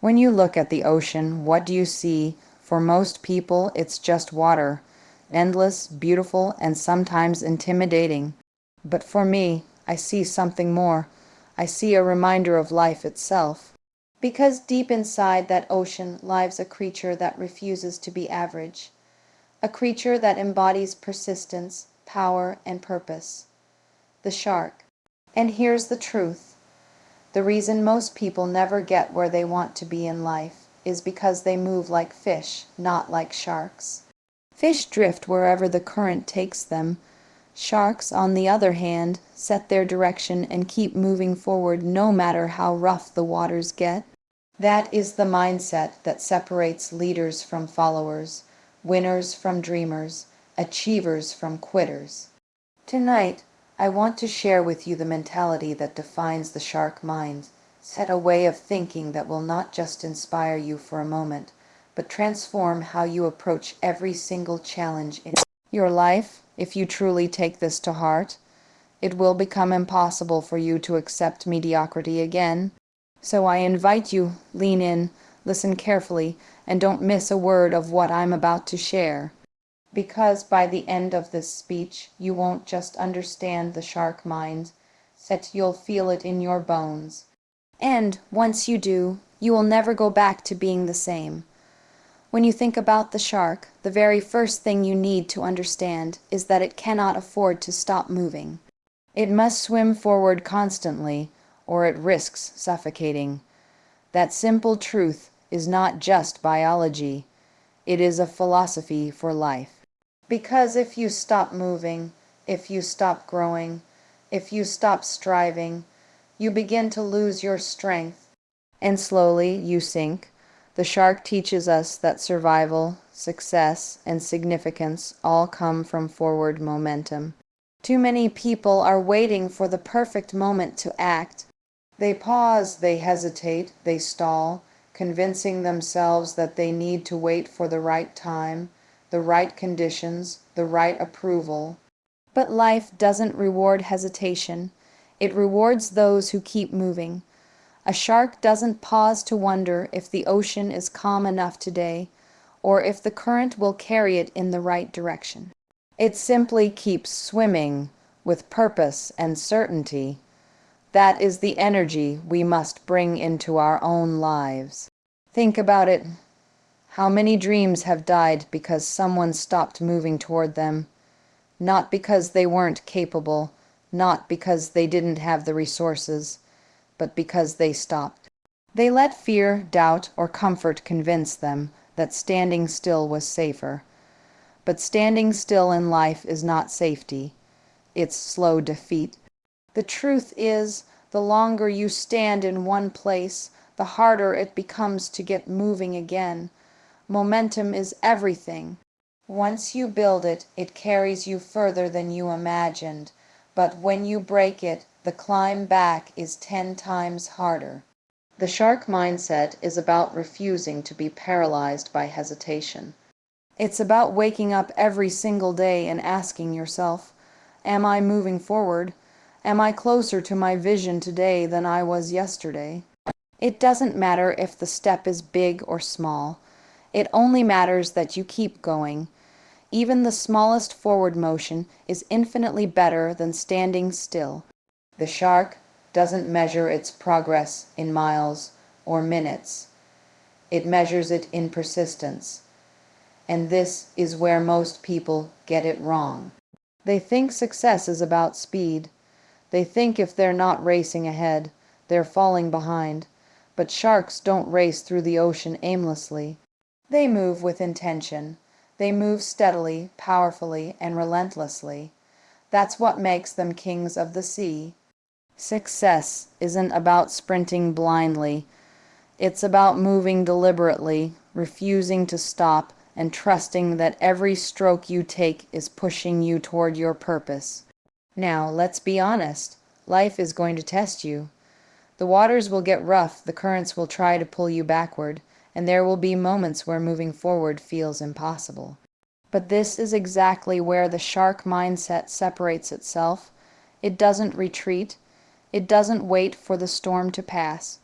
When you look at the ocean, what do you see? For most people, it's just water, endless, beautiful, and sometimes intimidating. But for me, I see something more. I see a reminder of life itself. Because deep inside that ocean lives a creature that refuses to be average. A creature that embodies persistence, power, and purpose. The shark. And here's the truth. The reason most people never get where they want to be in life is because they move like fish, not like sharks. Fish drift wherever the current takes them. Sharks, on the other hand, set their direction and keep moving forward no matter how rough the waters get. That is the mindset that separates leaders from followers, winners from dreamers, achievers from quitters. Tonight, I want to share with you the mentality that defines the shark mind. Set a way of thinking that will not just inspire you for a moment, but transform how you approach every single challenge in your life. If you truly take this to heart, it will become impossible for you to accept mediocrity again. So I invite you, lean in, listen carefully, and don't miss a word of what I'm about to share. Because by the end of this speech, you won't just understand the shark mind, you'll feel it in your bones. And once you do, you will never go back to being the same. When you think about the shark, the very first thing you need to understand is that it cannot afford to stop moving. It must swim forward constantly, or it risks suffocating. That simple truth is not just biology, it is a philosophy for life. Because if you stop moving, if you stop growing, if you stop striving, you begin to lose your strength, and slowly you sink. The shark teaches us that survival, success, and significance all come from forward momentum. Too many people are waiting for the perfect moment to act. They pause, they hesitate, they stall, convincing themselves that they need to wait for the right time, the right conditions, the right approval. But life doesn't reward hesitation. It rewards those who keep moving. A shark doesn't pause to wonder if the ocean is calm enough today, or if the current will carry it in the right direction. It simply keeps swimming with purpose and certainty. That is the energy we must bring into our own lives. Think about it. How many dreams have died because someone stopped moving toward them? Not because they weren't capable, not because they didn't have the resources, but because they stopped. They let fear, doubt, or comfort convince them that standing still was safer. But standing still in life is not safety. It's slow defeat. The truth is, the longer you stand in one place, the harder it becomes to get moving again. Momentum is everything. Once you build it, it carries you further than you imagined. But when you break it, the climb back is 10 times harder. The shark mindset is about refusing to be paralyzed by hesitation. It's about waking up every single day and asking yourself, am I moving forward? Am I closer to my vision today than I was yesterday? It doesn't matter if the step is big or small. It only matters that you keep going. Even the smallest forward motion is infinitely better than standing still. The shark doesn't measure its progress in miles or minutes. It measures it in persistence. And this is where most people get it wrong. They think success is about speed. They think if they're not racing ahead, they're falling behind. But sharks don't race through the ocean aimlessly. They move with intention. They move steadily, powerfully, and relentlessly. That's what makes them kings of the sea. Success isn't about sprinting blindly. It's about moving deliberately, refusing to stop, and trusting that every stroke you take is pushing you toward your purpose. Now, let's be honest. Life is going to test you. The waters will get rough, the currents will try to pull you backward, and there will be moments where moving forward feels impossible. But this is exactly where the shark mindset separates itself. It doesn't retreat. It doesn't wait for the storm to pass.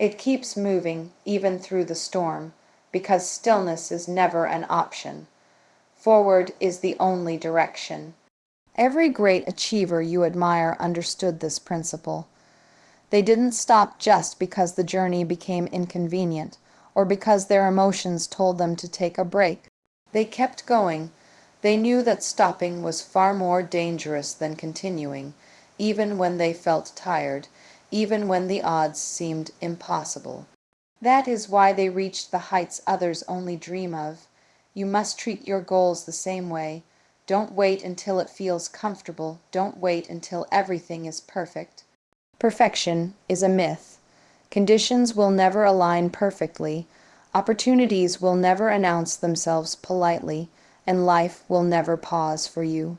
It keeps moving even through the storm, because stillness is never an option. Forward is the only direction. Every great achiever you admire understood this principle. They didn't stop just because the journey became inconvenient, or because their emotions told them to take a break. They kept going. They knew that stopping was far more dangerous than continuing, even when they felt tired, even when the odds seemed impossible. That is why they reached the heights others only dream of. You must treat your goals the same way. Don't wait until it feels comfortable. Don't wait until everything is perfect. Perfection is a myth. Conditions will never align perfectly. Opportunities will never announce themselves politely, and life will never pause for you.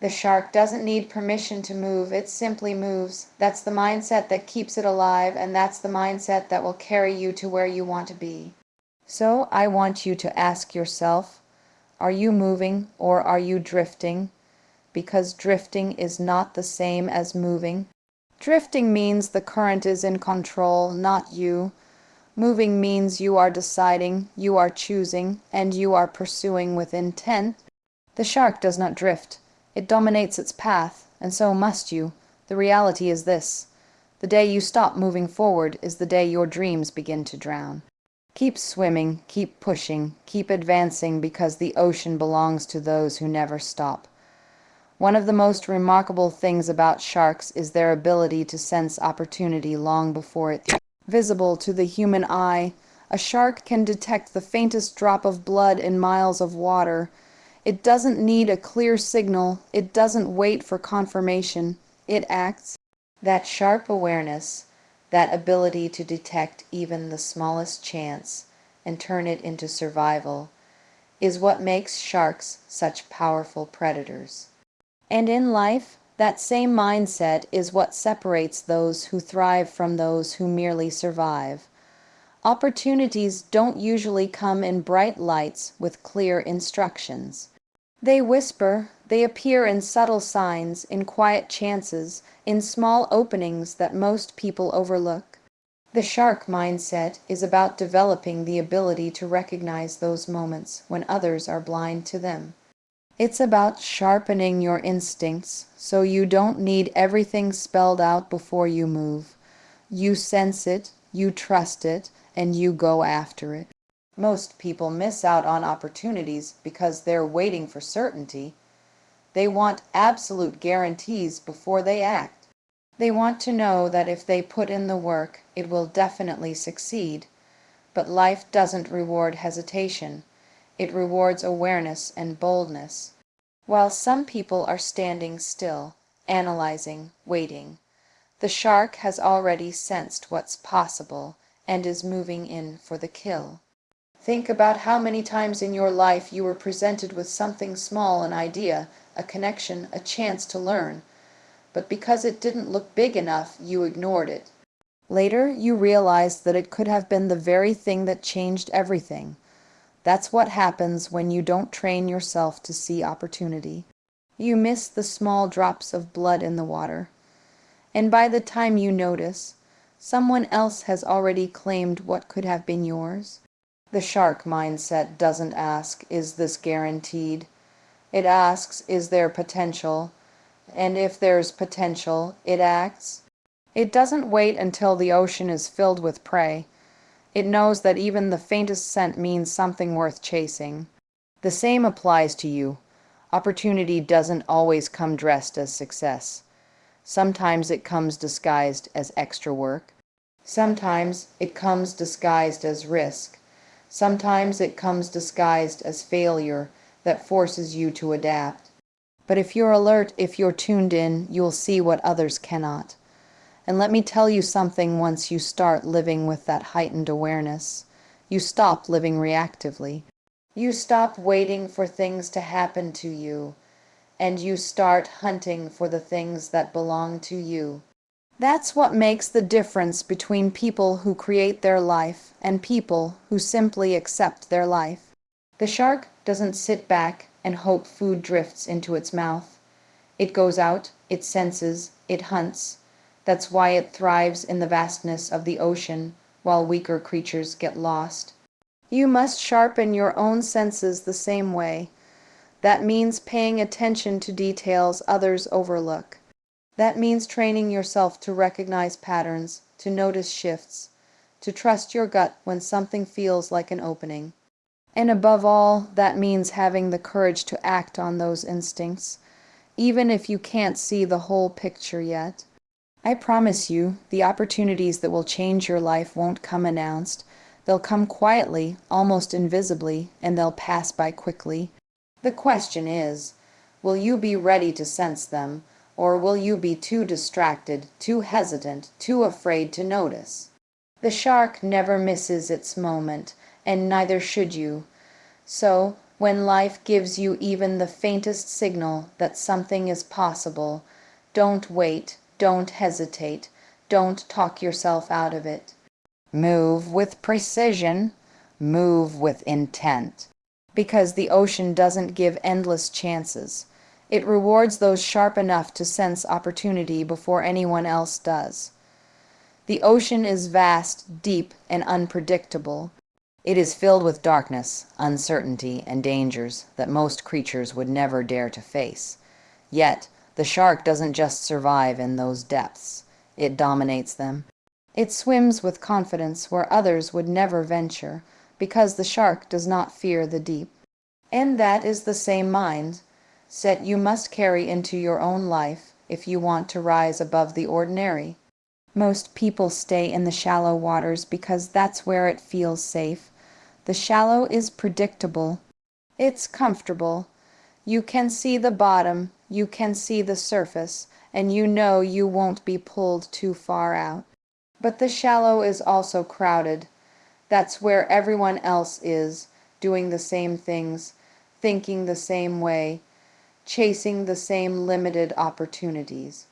The shark doesn't need permission to move, it simply moves. That's the mindset that keeps it alive, and that's the mindset that will carry you to where you want to be. So I want you to ask yourself, are you moving or are you drifting? Because drifting is not the same as moving. Drifting means the current is in control, not you. Moving means you are deciding, you are choosing, and you are pursuing with intent. The shark does not drift. It dominates its path, and so must you. The reality is this: the day you stop moving forward is the day your dreams begin to drown. Keep swimming, keep pushing, keep advancing, because the ocean belongs to those who never stop. One of the most remarkable things about sharks is their ability to sense opportunity long before it's visible to the human eye. A shark can detect the faintest drop of blood in miles of water. It doesn't need a clear signal. It doesn't wait for confirmation. It acts. That sharp awareness, that ability to detect even the smallest chance and turn it into survival, is what makes sharks such powerful predators. And in life, that same mindset is what separates those who thrive from those who merely survive. Opportunities don't usually come in bright lights with clear instructions. They whisper, they appear in subtle signs, in quiet chances, in small openings that most people overlook. The shark mindset is about developing the ability to recognize those moments when others are blind to them. It's about sharpening your instincts so you don't need everything spelled out before you move. You sense it, you trust it, and you go after it. Most people miss out on opportunities because they're waiting for certainty. They want absolute guarantees before they act. They want to know that if they put in the work, it will definitely succeed. But life doesn't reward hesitation. It rewards awareness and boldness. While some people are standing still, analyzing, waiting, the shark has already sensed what's possible and is moving in for the kill. Think about how many times in your life you were presented with something small, an idea, a connection, a chance to learn, but because it didn't look big enough, you ignored it. Later, you realized that it could have been the very thing that changed everything. That's what happens when you don't train yourself to see opportunity. You miss the small drops of blood in the water. And by the time you notice, someone else has already claimed what could have been yours. The shark mindset doesn't ask, is this guaranteed? It asks, is there potential? And if there's potential, it acts. It doesn't wait until the ocean is filled with prey. It knows that even the faintest scent means something worth chasing. The same applies to you. Opportunity doesn't always come dressed as success. Sometimes it comes disguised as extra work. Sometimes it comes disguised as risk. Sometimes it comes disguised as failure that forces you to adapt. But if you're alert, if you're tuned in, you'll see what others cannot. And let me tell you something: once you start living with that heightened awareness, you stop living reactively. You stop waiting for things to happen to you, and you start hunting for the things that belong to you. That's what makes the difference between people who create their life and people who simply accept their life. The shark doesn't sit back and hope food drifts into its mouth. It goes out, it senses, it hunts. That's why it thrives in the vastness of the ocean, while weaker creatures get lost. You must sharpen your own senses the same way. That means paying attention to details others overlook. That means training yourself to recognize patterns, to notice shifts, to trust your gut when something feels like an opening. And above all, that means having the courage to act on those instincts, even if you can't see the whole picture yet. I promise you, the opportunities that will change your life won't come announced. They'll come quietly, almost invisibly, and they'll pass by quickly. The question is, will you be ready to sense them, or will you be too distracted, too hesitant, too afraid to notice? The shark never misses its moment, and neither should you. So, when life gives you even the faintest signal that something is possible, don't wait, don't hesitate, don't talk yourself out of it. Move with precision, move with intent. Because the ocean doesn't give endless chances. It rewards those sharp enough to sense opportunity before anyone else does. The ocean is vast, deep, and unpredictable. It is filled with darkness, uncertainty, and dangers that most creatures would never dare to face. Yet, the shark doesn't just survive in those depths. It dominates them. It swims with confidence where others would never venture, because the shark does not fear the deep. And that is the same mind set you must carry into your own life if you want to rise above the ordinary. Most people stay in the shallow waters because that's where it feels safe. The shallow is predictable. It's comfortable. You can see the bottom, you can see the surface, and you know you won't be pulled too far out. But the shallow is also crowded. That's where everyone else is, doing the same things, thinking the same way, chasing the same limited opportunities.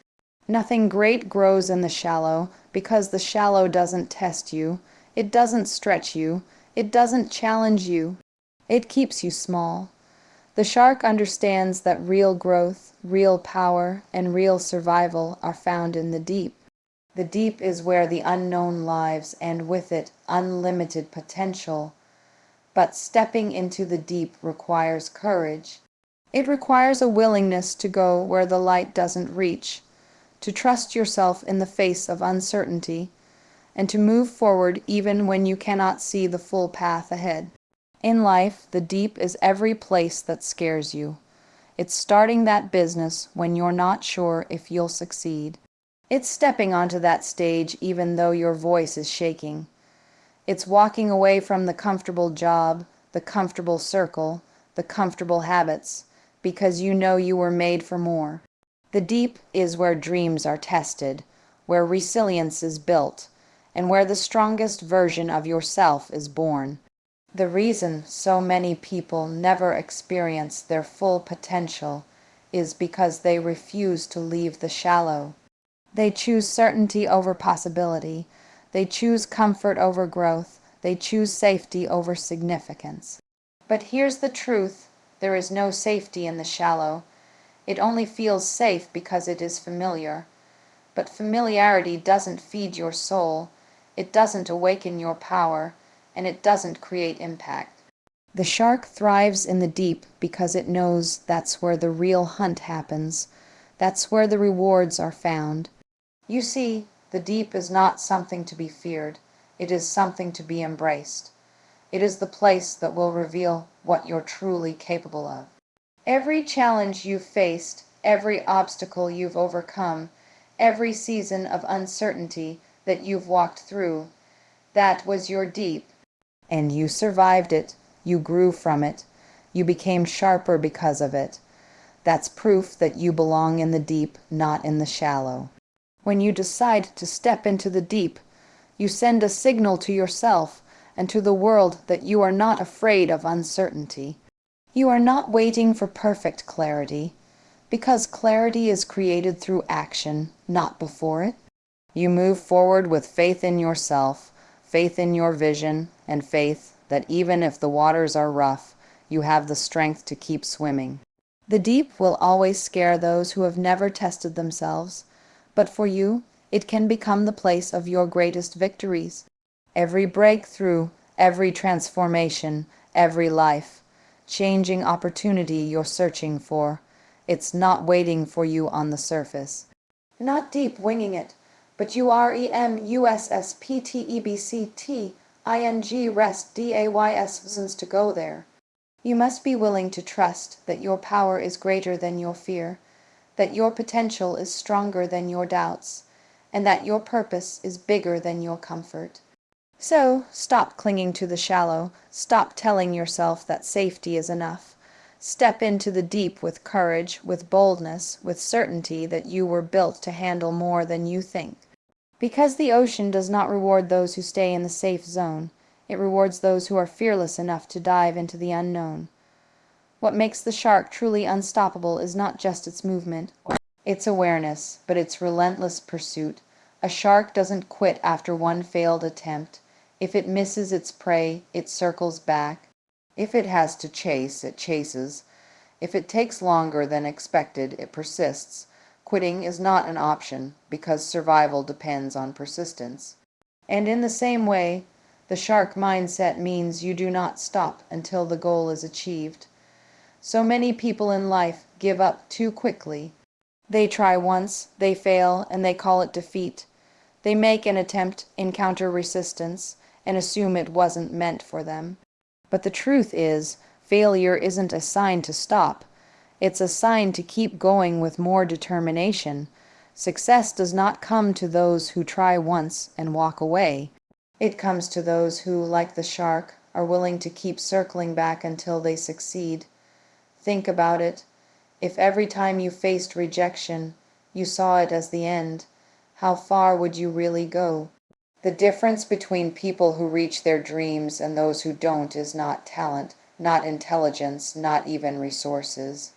Nothing great grows in the shallow because the shallow doesn't test you, it doesn't stretch you, it doesn't challenge you. It keeps you small. The shark understands that real growth, real power, and real survival are found in the deep. The deep is where the unknown lives, and with it, unlimited potential. But stepping into the deep requires courage. It requires a willingness to go where the light doesn't reach, to trust yourself in the face of uncertainty, and to move forward even when you cannot see the full path ahead. In life, the deep is every place that scares you. It's starting that business when you're not sure if you'll succeed. It's stepping onto that stage even though your voice is shaking. It's walking away from the comfortable job, the comfortable circle, the comfortable habits, because you know you were made for more. The deep is where dreams are tested, where resilience is built, and where the strongest version of yourself is born. The reason so many people never experience their full potential is because they refuse to leave the shallow. They choose certainty over possibility. They choose comfort over growth. They choose safety over significance. But here's the truth. There is no safety in the shallow. It only feels safe because it is familiar. But familiarity doesn't feed your soul. It doesn't awaken your power. And it doesn't create impact. The shark thrives in the deep because it knows that's where the real hunt happens. That's where the rewards are found. You see, the deep is not something to be feared. It is something to be embraced. It is the place that will reveal what you're truly capable of. Every challenge you've faced, every obstacle you've overcome, every season of uncertainty that you've walked through, that was your deep. And you survived it. You grew from it. You became sharper because of it. That's proof that you belong in the deep, not in the shallow. When you decide to step into the deep, you send a signal to yourself and to the world that you are not afraid of uncertainty. You are not waiting for perfect clarity, because clarity is created through action, not before it. You move forward with faith in yourself, faith in your vision, and faith that even if the waters are rough, you have the strength to keep swimming. The deep will always scare those who have never tested themselves, but for you, it can become the place of your greatest victories. Every breakthrough, every transformation, every life changing opportunity you're searching for. It's not waiting for you on the surface. Not deep winging it, but UREMUSSPTEBCTING rest DAYS to go there. You must be willing to trust that your power is greater than your fear, that your potential is stronger than your doubts, and that your purpose is bigger than your comfort. So, stop clinging to the shallow, stop telling yourself that safety is enough. Step into the deep with courage, with boldness, with certainty that you were built to handle more than you think. Because the ocean does not reward those who stay in the safe zone, it rewards those who are fearless enough to dive into the unknown. What makes the shark truly unstoppable is not just its movement, its awareness, but its relentless pursuit. A shark doesn't quit after one failed attempt. If it misses its prey, it circles back. If it has to chase, it chases. If it takes longer than expected, it persists. Quitting is not an option because survival depends on persistence. And in the same way, the shark mindset means you do not stop until the goal is achieved. So many people in life give up too quickly. They try once, they fail, and they call it defeat. They make an attempt, encounter resistance, and assume it wasn't meant for them. But the truth is, failure isn't a sign to stop. It's a sign to keep going with more determination. Success does not come to those who try once and walk away. It comes to those who, like the shark, are willing to keep circling back until they succeed. Think about it. If every time you faced rejection, you saw it as the end, how far would you really go? The difference between people who reach their dreams and those who don't is not talent, not intelligence, not even resources.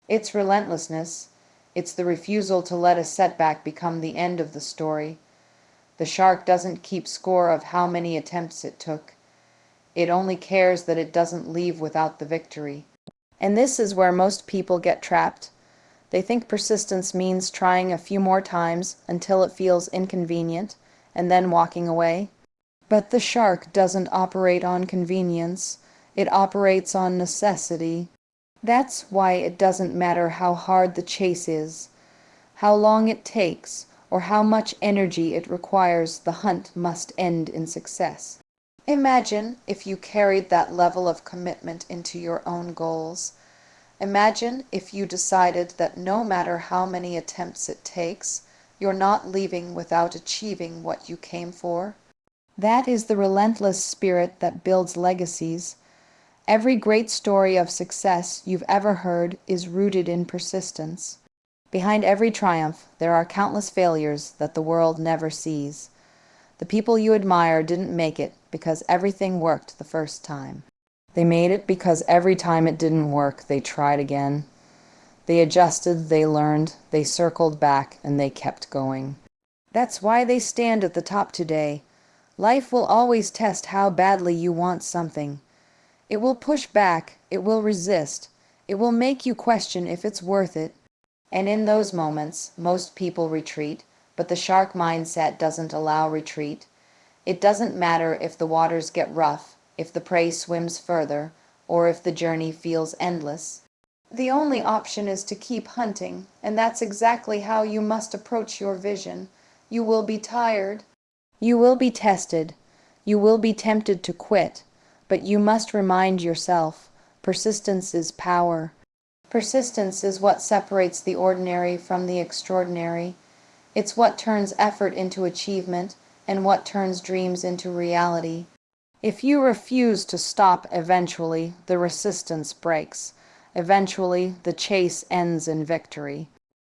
It's relentlessness. It's the refusal to let a setback become the end of the story. The shark doesn't keep score of how many attempts it took. It only cares that it doesn't leave without the victory. And this is where most people get trapped. They think persistence means trying a few more times until it feels inconvenient, and then walking away. But the shark doesn't operate on convenience. It operates on necessity. That's why it doesn't matter how hard the chase is, how long it takes, or how much energy it requires, the hunt must end in success. Imagine if you carried that level of commitment into your own goals. Imagine if you decided that no matter how many attempts it takes, you're not leaving without achieving what you came for. That is the relentless spirit that builds legacies. Every great story of success you've ever heard is rooted in persistence. Behind every triumph, there are countless failures that the world never sees. The people you admire didn't make it because everything worked the first time. They made it because every time it didn't work, they tried again. They adjusted, they learned, they circled back, and they kept going. That's why they stand at the top today. Life will always test how badly you want something. It will push back, it will resist, it will make you question if it's worth it. And in those moments, most people retreat, but the shark mindset doesn't allow retreat. It doesn't matter if the waters get rough, if the prey swims further, or if the journey feels endless. The only option is to keep hunting, and that's exactly how you must approach your vision. You will be tired. You will be tested. You will be tempted to quit, but you must remind yourself, persistence is power. Persistence is what separates the ordinary from the extraordinary. It's what turns effort into achievement and what turns dreams into reality. If you refuse to stop eventually, the resistance breaks. Eventually, the chase ends in victory.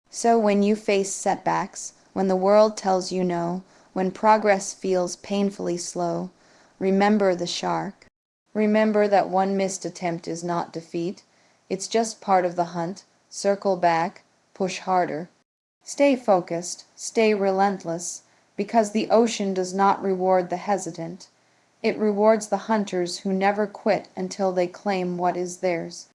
So when you face setbacks, when the world tells you no, when progress feels painfully slow, remember the shark. Remember that one missed attempt is not defeat. It's just part of the hunt. Circle back, push harder. Stay focused, stay relentless, because the ocean does not reward the hesitant. It rewards the hunters who never quit until they claim what is theirs.